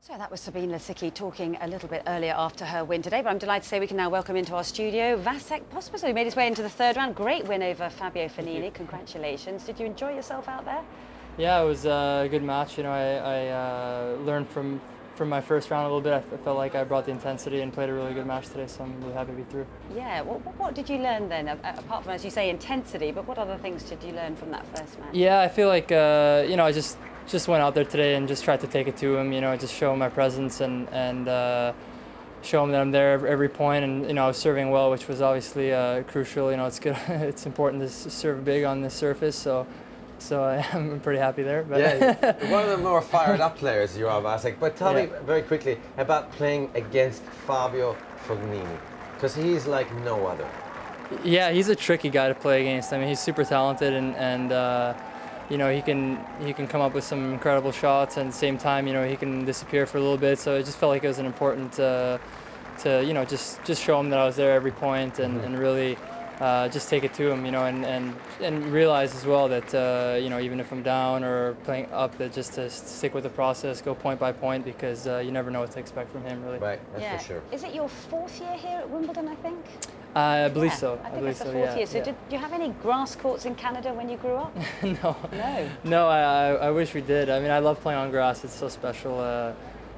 So that was Sabine Lisicki talking a little bit earlier after her win today, but I'm delighted to say we can now welcome into our studio Vasek Pospisil, who made his way into the third round. Great win over Fabio Fognini. Congratulations. Did you enjoy yourself out there? Yeah, it was a good match. You know, I learned from my first round a little bit. I felt like I brought the intensity and played a really good match today, so I'm really happy to be through. Yeah, what did you learn then, apart from, as you say, intensity, but what other things did you learn from that first match? Yeah, I feel like, you know, I just went out there today and just tried to take it to him, you know, just show him my presence and show him that I'm there every point. And, you know, I was serving well, which was obviously crucial. You know, it's good. It's important to serve big on this surface, so I'm pretty happy there. But yeah, one of the more fired up players you are, Vasek. But tell me very quickly about playing against Fabio Fognini, because he's like no other. Yeah, he's a tricky guy to play against. I mean, he's super talented and you know, he can come up with some incredible shots, and at the same time, you know, he can disappear for a little bit. So it just felt like it was an important to you know, just show him that I was there every point and really just take it to him, you know, and realize as well that you know, even if I'm down or playing up, that just to stick with the process, go point by point, because you never know what to expect from him, really. Right, that's for sure. Is it your fourth year here at Wimbledon, I think? I believe so. I think it's the fourth year. So did you have any grass courts in Canada when you grew up? No. No. No, I wish we did. I mean, I love playing on grass. It's so special.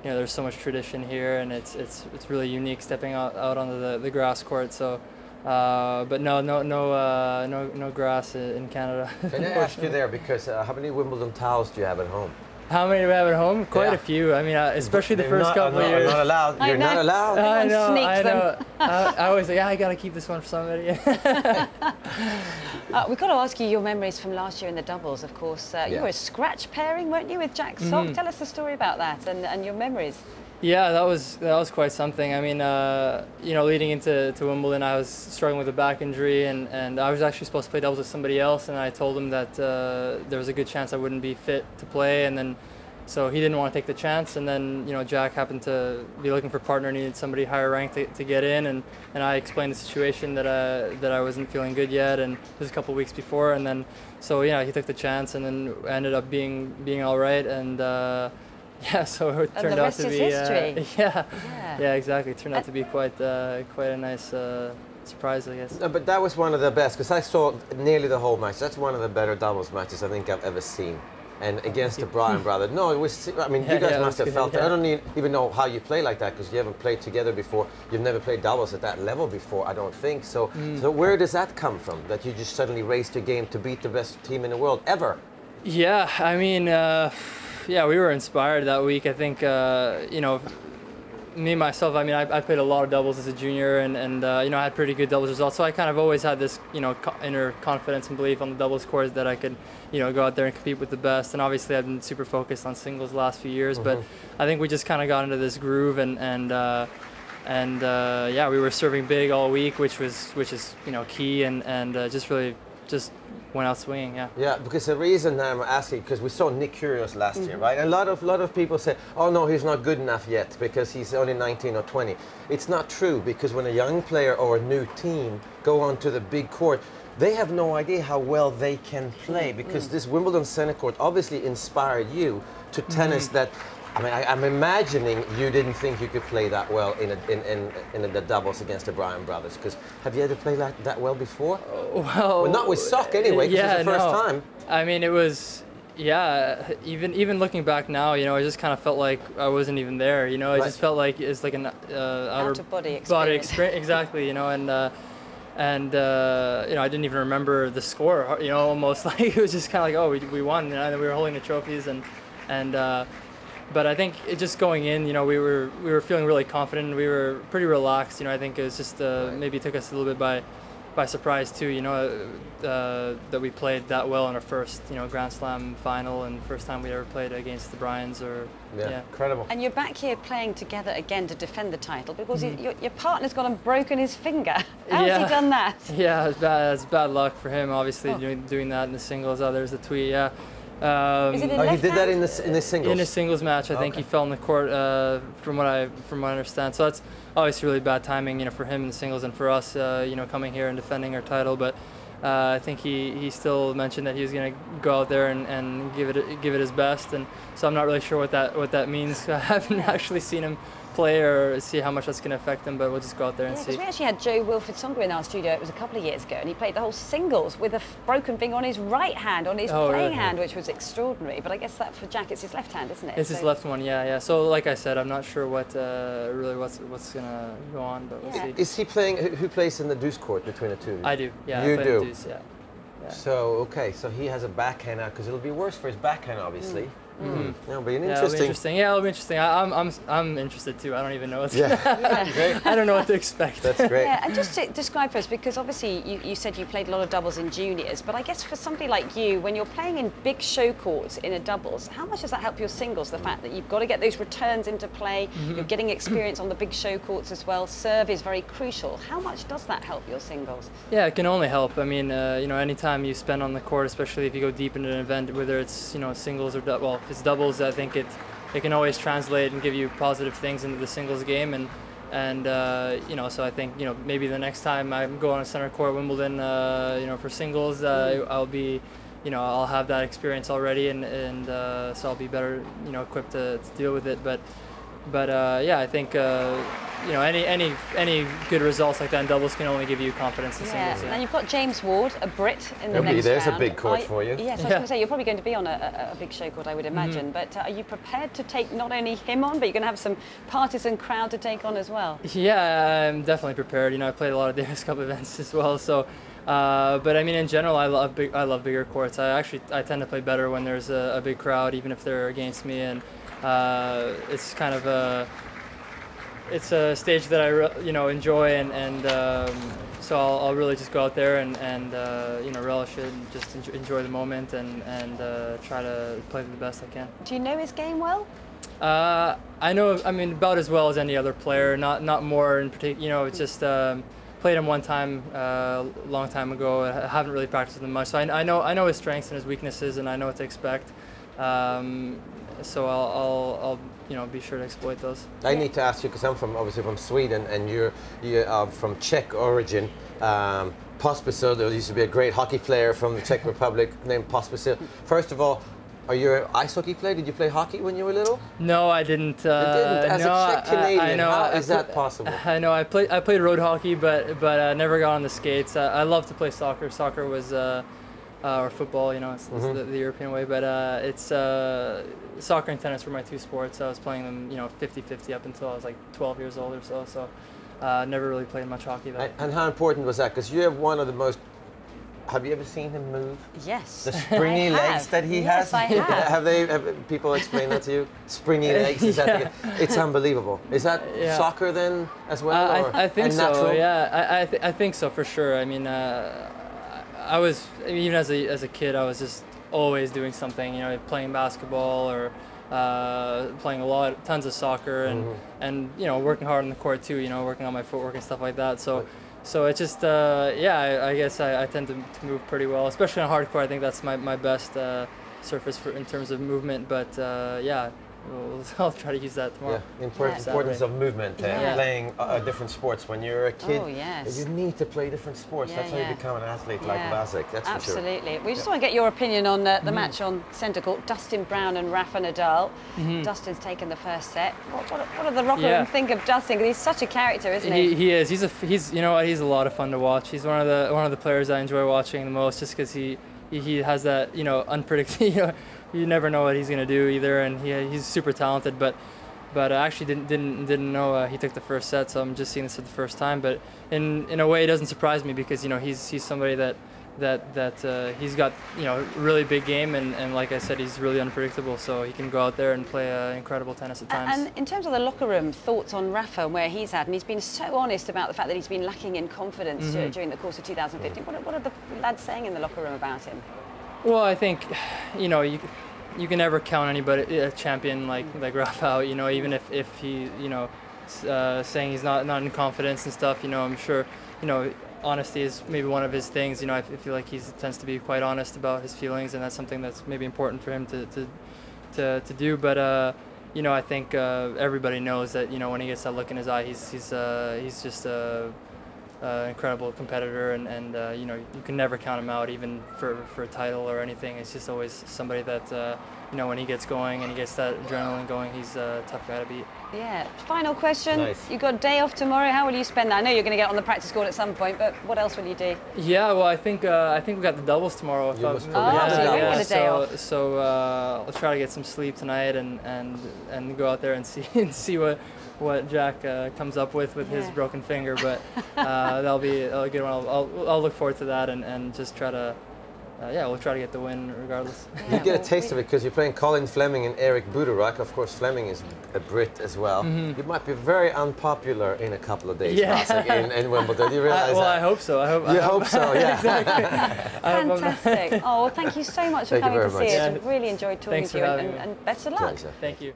You know, there's so much tradition here, and it's really unique stepping out onto the grass court. So, but no grass in Canada. Can I ask you there, because how many Wimbledon towels do you have at home? How many do we have at home? Quite a few. I mean, especially the first couple of years. Not allowed. You're not allowed. I know. Them. I always say, yeah, I gotta keep this one for somebody. We've got to ask you your memories from last year in the doubles, of course. You were a scratch pairing, weren't you, with Jack Sock? Tell us the story about that and your memories. Yeah, that was quite something. I mean, you know, leading into Wimbledon, I was struggling with a back injury, and I was actually supposed to play doubles with somebody else, and I told him that there was a good chance I wouldn't be fit to play, and then so he didn't want to take the chance, and then, you know, Jack happened to be looking for a partner, needed somebody higher ranked to get in, and I explained the situation that I wasn't feeling good yet, and it was a couple of weeks before, and then so yeah, he took the chance, and then ended up being all right, and yeah, so it turned out to be yeah, exactly. It turned out to be quite a nice surprise, I guess. No, but that was one of the best, because I saw nearly the whole match. That's one of the better doubles matches I think I've ever seen. And against the Bryan brothers. No, it was, I mean, you guys must have felt it. I don't even know how you play like that, because you haven't played together before. You've never played doubles at that level before, I don't think. So, so where does that come from, that you just suddenly raised your game to beat the best team in the world ever? Yeah, I mean, yeah, we were inspired that week. I think, you know, me myself, I mean, I played a lot of doubles as a junior, and you know, I had pretty good doubles results. So I kind of always had this, you know, inner confidence and belief on the doubles courts that I could, you know, go out there and compete with the best. And obviously, I've been super focused on singles the last few years, but I think we just kind of got into this groove, and yeah, we were serving big all week, which is, you know, key, and just really just went out swinging, yeah. Yeah, because the reason I'm asking, because we saw Nick Kyrgios last year, right? And a lot of people say, oh no, he's not good enough yet because he's only 19 or 20. It's not true, because when a young player or a new team go onto the big court, they have no idea how well they can play, because this Wimbledon center court obviously inspired you to tennis that, I mean, I'm imagining you didn't think you could play that well in the doubles against the Bryan brothers, because have you ever played that well before? Well, not with Sock anyway, because it's the first time. I mean, it was, yeah, even looking back now, you know, I just kind of felt like I wasn't even there, you know, I just felt like it's like an out-of-body experience, exactly, you know, and you know, I didn't even remember the score, you know, almost like it was just kind of like, oh, we won, and then we were holding the trophies, but I think it just going in, you know, we were feeling really confident. We were pretty relaxed. You know, I think it was just maybe took us a little bit by surprise too. You know, that we played that well in our first, you know, Grand Slam final, and first time we ever played against the Bryans. Yeah, incredible. And you're back here playing together again to defend the title, because your partner's gone and broken his finger. How has he done that? Yeah, it's bad luck for him. Obviously, doing that in the singles. Oh, there's the tweet. Yeah. Is it in he did that in the singles? In a singles match, I think he fell on the court, from what I understand. So that's obviously really bad timing, you know, for him in the singles and for us, you know, coming here and defending our title. But I think he still mentioned that he was going to go out there and give it his best, and so I'm not really sure what that means. I haven't actually seen him play or see how much that's going to affect him, but we'll just go out there and see. Because we actually had Joe Wilfred-Songa in our studio, it was a couple of years ago, and he played the whole singles with a broken finger on his right hand, on his playing hand, which was extraordinary. But I guess that for Jack, it's his left hand, isn't it? It's his left one, yeah. So like I said, I'm not sure what's going to go on, but we'll see. Is he playing, who plays in the deuce court between the two of you? I do, yeah. You do? Deuce, yeah. So, okay, so he has a backhand now, because it'll be worse for his backhand, obviously. It'll be interesting. Yeah, it'll be interesting. I'm interested too. I don't even know what's Great. I don't know what to expect. That's great. Yeah, and just to describe for us, because obviously you said you played a lot of doubles in juniors, but I guess for somebody like you, when you're playing in big show courts in a doubles, how much does that help your singles? The fact that you've got to get those returns into play, you're getting experience on the big show courts as well. Serve is very crucial. How much does that help your singles? Yeah, it can only help. I mean, anytime you spend on the court, especially if you go deep into an event, whether it's singles or if it's doubles, I think it can always translate and give you positive things into the singles game, and so I think maybe the next time I go on a center court at Wimbledon, for singles, I'll be, I'll have that experience already, and so I'll be better, equipped to deal with it. But I think any good results like that in doubles can only give you confidence in singles. And then you've got James Ward, a Brit, in the next There's round. a big court for you. Yes, I was going to say, you're probably going to be on a big show court, I would imagine. But are you prepared to take not only him on, but you're going to have some partisan crowd to take on as well? Yeah, I'm definitely prepared. I played a lot of Davis Cup events as well, so. But I mean, in general, I love bigger courts. I tend to play better when there's a big crowd, even if they're against me, and it's kind of it's a stage that I enjoy, and so I'll really just go out there and relish it and just enjoy the moment and try to play the best I can. Do you know his game well? I know, about as well as any other player, not more in particular. It's just played him one time a long time ago. I haven't really practiced with him much, so I know his strengths and his weaknesses, and I know what to expect. So I'll be sure to exploit those. I need to ask you, because I'm obviously from Sweden, and you're from Czech origin. Pospisil, there used to be a great hockey player from the Czech Republic named Pospisil. First of all, are you an ice hockey player? Did you play hockey when you were little? No, I didn't. You didn't? As a Czech Canadian, how is that possible? I know. I played road hockey, but never got on the skates. I love to play soccer. Soccer was or football, it's the European way. But it's soccer and tennis were my two sports. I was playing them, 50-50 up until I was like 12 years old or so. So never really played much hockey though. And how important was that? Because you have one of the most. Have you ever seen him move? Yes. The springy legs that he has? Yes, I have. Have people explained that to you? Springy legs? Is that it's unbelievable. Is that soccer then as well? I think so. Natural? Yeah, I think so for sure. I mean, I was, even as a kid, I was just always doing something. Playing basketball or playing tons of soccer, and working hard on the court too. Working on my footwork and stuff like that. So it's just, I guess I tend to move pretty well, especially on hard court. I think that's my best surface in terms of movement. But I'll try to use that tomorrow. Yeah, importance of movement and playing different sports. When you're a kid, you need to play different sports. That's how you become an athlete like Vasek, that's for sure. Absolutely. We just want to get your opinion on the match on centre court, Dustin Brown and Rafa Nadal. Dustin's taken the first set. What do the locker room think of Dustin? Because he's such a character, isn't he? He is. He's he's a lot of fun to watch. He's one of the players I enjoy watching the most, just because he has that unpredictable. You never know what he's going to do either, and he's super talented. But I actually didn't know he took the first set, so I'm just seeing this for the first time. But in a way, it doesn't surprise me, because he's somebody that he's got really big game, and like I said, he's really unpredictable. So he can go out there and play incredible tennis at times. And in terms of the locker room, thoughts on Rafa and where he's at, and he's been so honest about the fact that he's been lacking in confidence during the course of 2015. What are the lads saying in the locker room about him? Well, I think you can never count anybody, a champion like Rafael. Even if he saying he's not in confidence and stuff. I'm sure honesty is maybe one of his things. I feel like he tends to be quite honest about his feelings, and that's something that's maybe important for him to do. But I think everybody knows that when he gets that look in his eye, he's just incredible competitor, and you know, you can never count him out, even for a title or anything. It's just always somebody that you know, when he gets going and he gets that adrenaline going, he's a tough guy to beat. Yeah. Final question. Nice. You've got a day off tomorrow. How will you spend that? I know you're going to get on the practice court at some point, but what else will you do? Yeah, well, I think we got the doubles tomorrow. You must so you will get a day off. So I'll try to get some sleep tonight and go out there and see what Jack comes up with his broken finger. But that'll be a good one. I'll look forward to that and just try to. We'll try to get the win regardless. You get a taste of it because you're playing Colin Fleming and Eric Buderak. Of course, Fleming is a Brit as well. You might be very unpopular in a couple of days, Vasek, in Wimbledon. Do you realize that? I hope so. I hope so, yeah. Exactly. Fantastic. Oh, well, thank you so much for coming to see us. Yeah. I've really enjoyed talking to you, and best of luck. Pleasure. Thank you.